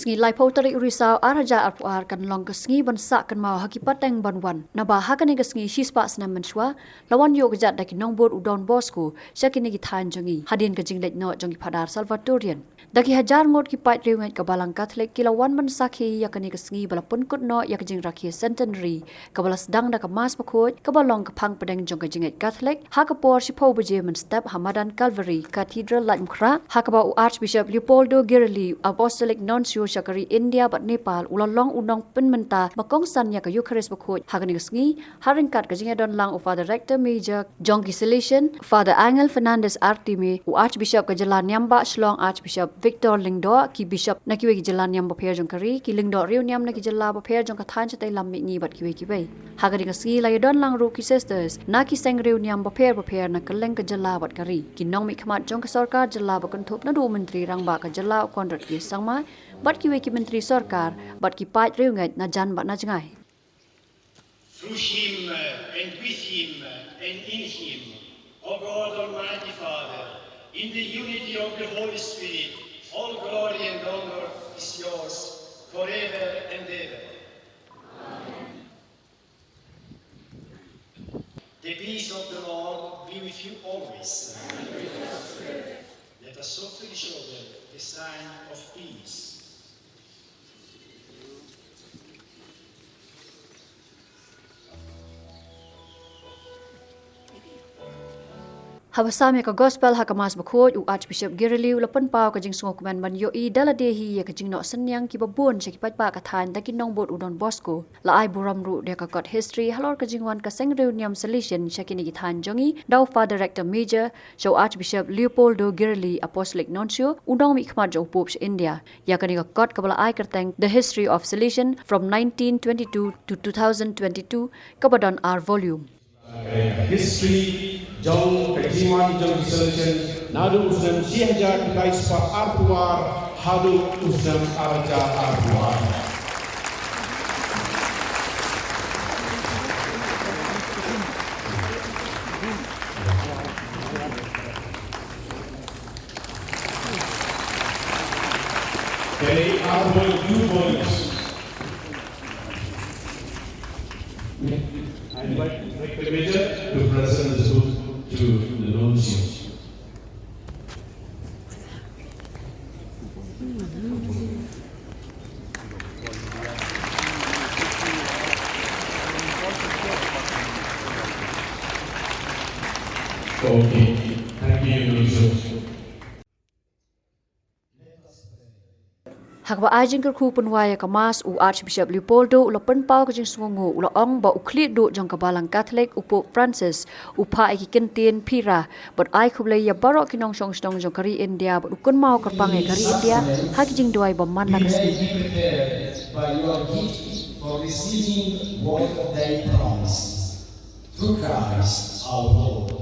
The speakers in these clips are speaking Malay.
Kesengi lai pautari urisau araja arpuar kan long kesengi bansa kan mau hakipat teng banwan. Naba hakani kesengi shispa senam menswa lawan yo kejat daki nongbor udon bosku syakini gitan jongi hadin ke jinglet no jongi padar Salvadorian. Daki hajar ngot ki pat riungat ke balang Katolik kilawan mensaki yakani kesengi balapun kut no yak jing rakhi centenary kabalas dang dak mas pakut kabalong kapang pedeng jong ke jinget Katolik hakapor sipo beje men step Hamadan Calvary Cathedral Latmkra hakaba Archbishop Leopoldo Girelli Apostolic Nuncio Shakari India bat Nepal ulalong unong penmenta makong san yak Eucharist bakut hakani kesengi haringkat ke jinget don lang Father Rector Major Jongki Salesian Father Angel Fernandez Artime Archbishop ke Jalan Nyamba Shillong Archbishop Victor Lingdo ki bishop na kiwe ki jalan nyam bapher jong kari ki lingdo riu nyam na ki jala bapher jong kathan chatai lam mi ngi bat kiwe ki bai hagari ka si la yodon lang ru ki sisters na ki seng riu nyam bapher na kaleng ka jala bat kari ki Nongmihkhmat jong ka sarkar jala bakan thup na du menteri rang ba ka jala kondrat ki sangma bat kiwe ki menteri sarkar bat ki pat riu ngai na jan bat na jangai. Through him and with him and in him, O God Almighty Father, in the unity of the Holy Spirit, all glory and honor is yours forever and ever. Amen. The peace of the Lord be with you always. Let us offer each other the sign of peace. Habasame ka gospel hakamas bakut u Archbishop Gireliu lapan pau ka jing sungok man ban yo I daladehi ya ka jing no senyang ki babun sa kipat pa kathan dakin nongbot udon bosco la ai buram ru de ka got history halor ka jingwan ka sengrew nyam solution shakini githan jongi daw Father Rector Major so Archbishop Leopoldo Gireli Apostolic Nuncio Nongmihkhmat jo Pope India ya ka ni ka got kabala ai kerteng the history of solution from 1922 to 2022 kabadon our volume history jauh kejiman jauh solution nadu usnam sihaja kais pa artuar hadu usnam arja artuar they are both two boys. I invite the Major to present this book to the Nuncio. Okay, thank you, Nuncio. Hakba ajing kerku penwaya kamas u Archbishop Leopoldo ulapan pau ka jing sungu ula ong ba uklit do jong kabalang Catholic u Pope Francis u pa iki kentin pira but ai khuble ya barok kinong song stong jong kari India but ukun mau Kyrpang kari India hak jingduwai ba man la kasni by your gift for receiving what they promise through Christ our Lord.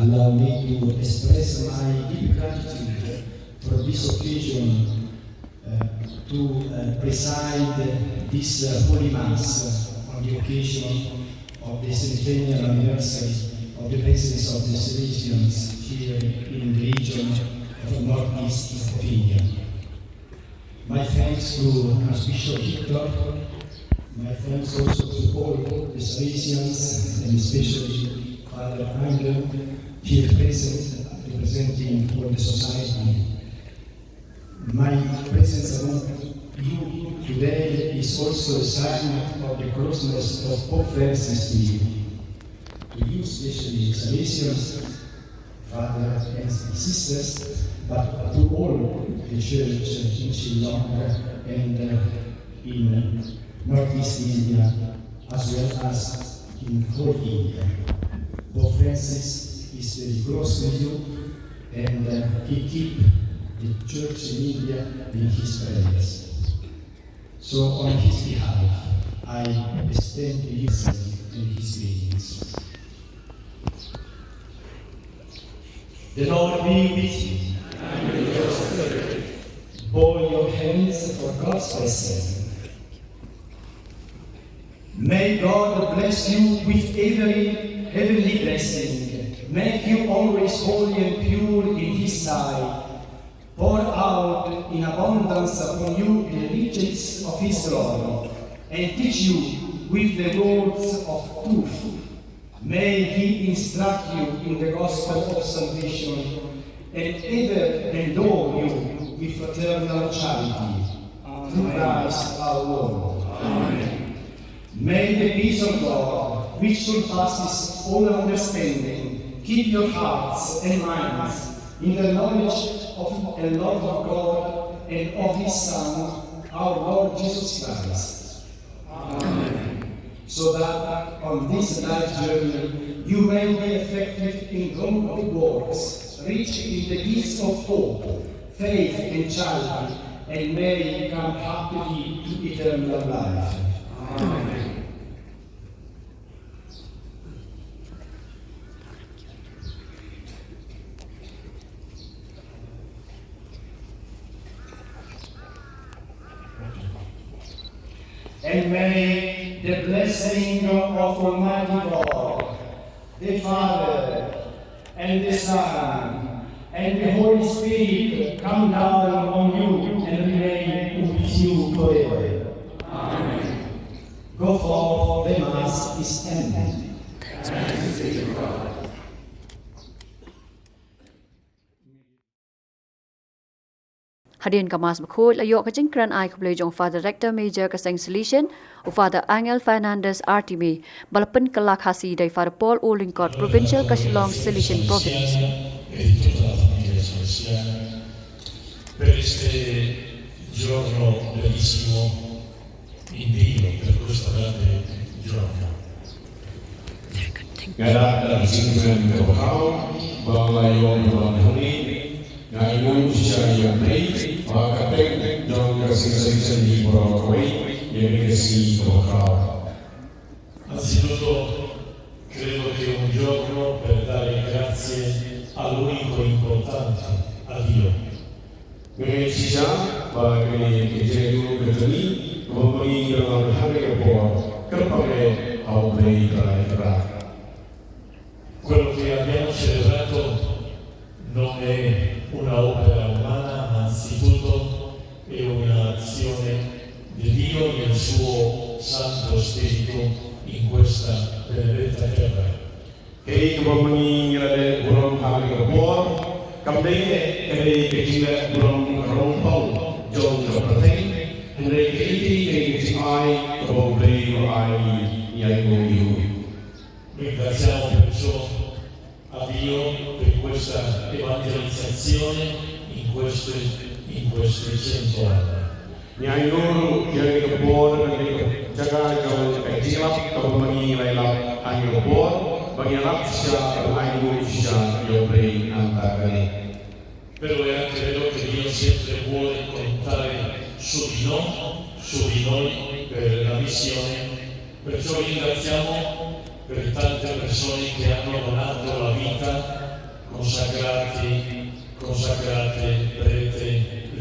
Allow me to express my deep gratitude for this occasion to preside this Holy Mass on the occasion of the centennial anniversary of the presence of the Salesians here in the region of northeast of India. My thanks to Archbishop Victor, my thanks also to all the Salesians and especially Father Angel, here present, representing all the society. My presence among you today is also a sign of the closeness of Pope Francis to you. To you especially, Salesians, Father and sisters, but to all the church in Shillong and in northeast India, as well as in whole India. Pope Francis is very close to you, and he keeps the church in India in his prayers. So on his behalf, I extend to you and his greetings. The Lord be with you. And with your spirit. Bow your hands for God's blessing. May God bless you with every heavenly blessing, make you always holy and pure in His sight, pour out in abundance upon you the riches of His glory, and teach you with the words of truth. May He instruct you in the gospel of salvation, and ever endow you with fraternal charity. Through Christ our Lord. Amen. May the peace of God, which surpasses all understanding, keep your hearts and minds in the knowledge of and love of God and of His Son, our Lord Jesus Christ. Amen. So that on this life journey you may be effective in good works, rich in the gifts of hope, faith, and charity, and may come happily to eternal life. Amen. And may the blessing of Almighty God, the Father, and the Son, and the Holy Spirit come down on you and remain with you forever. Amen. Go forth, the Mass is ended. Thanks be to God. Hadian kamas bakul ayo kajing kran ai kublai jong Father Rector Major kaseng solution o Father Angel Fernandez Artime balapan kelak hasi dari Father Paul Olingkot Provincial ke Shillong Solution Province. Per este giorno bellissimo in Dio, per questo grande giorno. Ngada dalam singgungan kebakau, bangla yang berlangsung ngai ngai usia yang baik, maka teng jauh kasih di Broadway yang dikasih kebakau. Anzitutto credo che un giorno per dare grazie all'unico importante, a Dio. Ngai sisa bagi kejeru keteni, memberi dalam hari kebor, kerpakai au baik terak. Quello che abbiamo celebrato non è un'opera umana, ma anzitutto è un'azione di Dio nel suo Santo Spirito in questa benedetta terra. Hei kebomani ada burung hari kebor, kembali kejila burung rompau jom keperteng, hendai keiti kejai kebomai ai yang muyu. Ringraziamo perciò a Dio per questa evangelizzazione in questi 100 anni. Nyai nuru yang kebor dan jaga jauh kejilap kebomani lailap ai kebor, bagi lap siapa ai muyu siapa yang beri antara. Però è anche vero che Dio sempre vuole contare su di noi per la missione, perciò ringraziamo per tante persone che hanno donato la vita, consacrati, prete,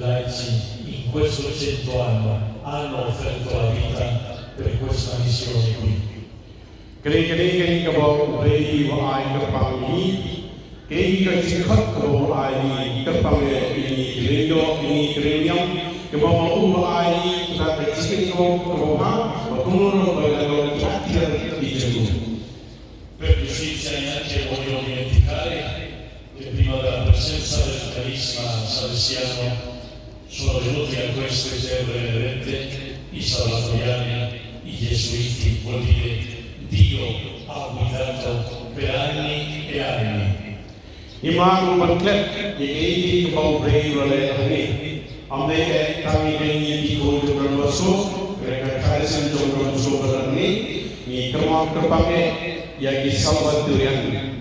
laici, in questo 100 anni hanno offerto la vita per questa missione qui. Kering-kering kebor beri ai Kyrpang ini, kering kebor ai Kyrpang ini kering kebor ai kita kering kebor kumur bagi Atiar di Kyrwoh. Per giustizia neanche voglio dimenticare che prima della presenza del carissima salesiano sono venuti a queste terre benedette i salvatoriani, i gesuiti, vuol dire Dio ha guidato per anni e anni. Imam berklet di kebor beri oleh ini, ambil kami ini di kudu bermasuk, mereka kaisan jom bermasuk berani, ni Kyrpang yang salvatorian,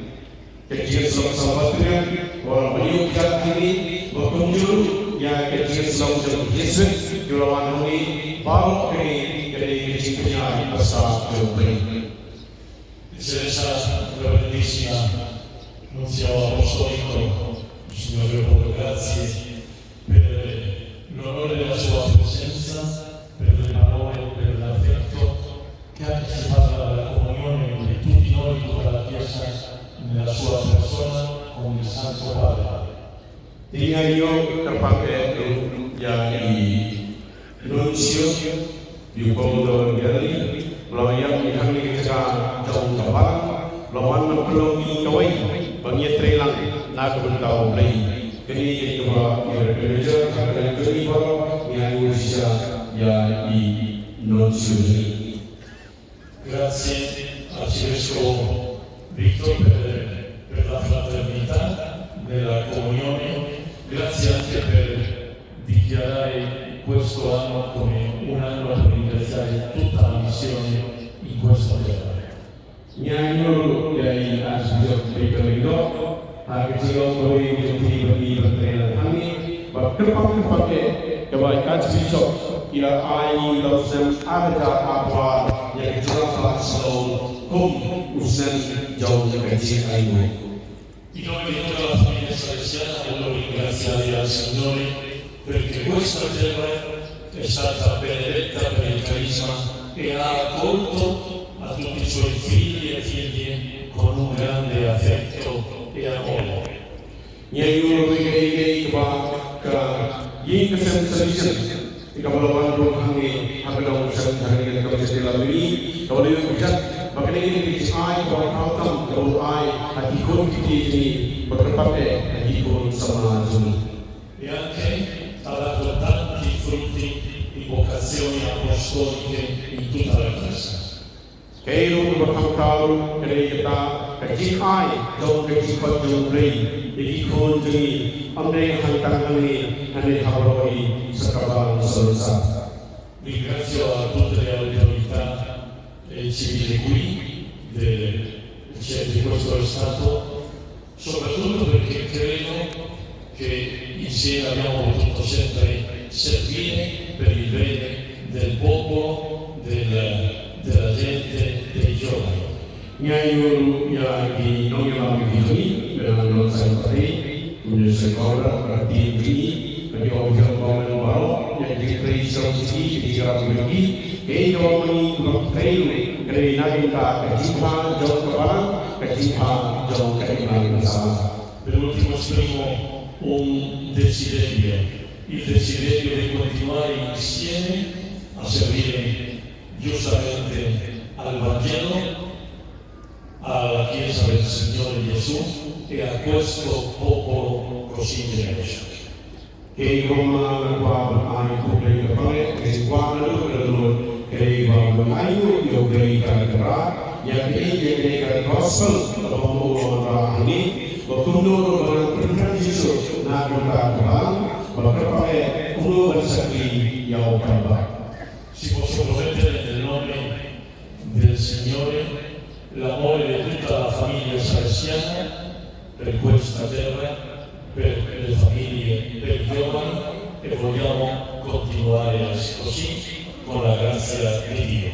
kecil salvatorian, orang Melayu ini berkunjung yang kecil salvatorian Yesus, jurawan ini baru ini dari kecil punya besar terbaik. Eccellenza Reverendissima Nunzio Apostolico, Signore Leopoldo, grazie per l'onore della sua presenza, per le parole, per l'affetto che ha Niayo terpakai yang di Indonesia di Pulau Gali, melayang di kami kita jauh kapal, lawan Pulau Kawai, banyak trelang nak bertahu lagi. Kini kita Indonesia akan kedua yang Indonesia yang di Indonesia. Grazie Arcivescovo Victor per la fraternità nella comunione, grazie anche per dichiarare questo anno come un anno per ringraziare tutta la missione in questa terra. Nyanyo dari Arcivescovo Victor Hari Shillong Mail bagi Menteri kami, berkepan pakai kebaikan besok ia air lautan ada apa yang jelas selalu usan jauh kecil air. In nome di tutta la famiglia salesiana voglio ringraziare al Signore perché questa terra è stata benedetta per il carisma e ha accolto a tutti i suoi figli e figlie con un grande affetto e amore. Nyanyo bagi yang kesensian kepulauan kami akan usaha hari kami setelah ini kalau dia kerja maka ini disai kalau kalau hati kon kita ini berpakai hati kon sama Juni. E anche ha dato tanti frutti di vocazioni apostoliche in tutta la Chiesa. Kairu berkau kita kecil jauh kecil jauh rei jadi kon jadi amdai hantar kami ane habroi sekarang selesai. Ringrazio a tutte le autorità civili qui di questo Stato, soprattutto perché credo che insieme abbiamo potuto sempre servire per il bene del popolo, della gente, dei giovani. Nyanyo yang di Nongmihkhmat ini non sampai punya sekolah berarti ini bagi orang orang baru yang dikreasi di dalam negeri ekonomi berkembang dari negara kejiwaan jauh ke barat kejiwaan jauh ke Indonesia. Per ultimo esprimo un desiderio, il desiderio di continuare insieme a servire giustamente al Vangelo, alla Chiesa del Signore Gesù e a questo popolo così generoso. Che come qua ai pubblici che che quando lo che va menayu yo che cara ya che gospel lo ini berkundur dengan perintah Yesus nak berkata berkata ulo bersagi yau kaba. Si possono mettere nel nome del Signore l'amore di tutta la famiglia salesiana per questa terra, per le famiglie, per i giovani e vogliamo continuare così con la grazia di Dio.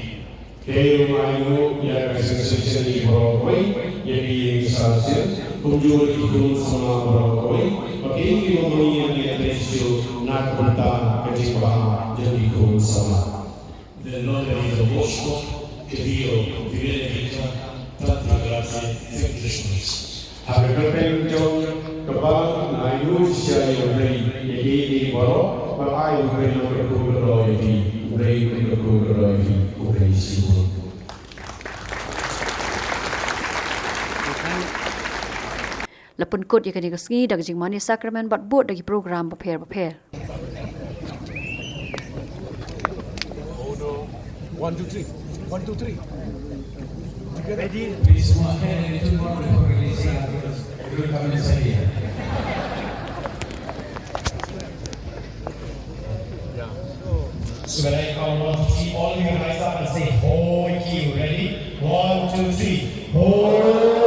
Che mayu ya kesensian di Broadway jadi sahaja kunjung di gunung sama Broadway bagi ngomongin yang itu nak benda kejiwaan jadi gunung sama. Nel nome di Don Bosco, che Dio ti benedica, tante grazie, thank you so much. Hari kepenjong kebal nayu siaya beri jadi di bawah bagai beri nomor kubur di beri nomor kubur di beri sibuk. Lepun kod yang kini kesengi dari jingmani sakramen buat buat dari program prepare. 1, 2, 3. 1, 2, 3. Ready? Please, one hand and two more for releasing your comments here. So when I count 1, 2, 3, all of you rise up and say, Ho, Q. Ready? 1, 2, 3. Ho.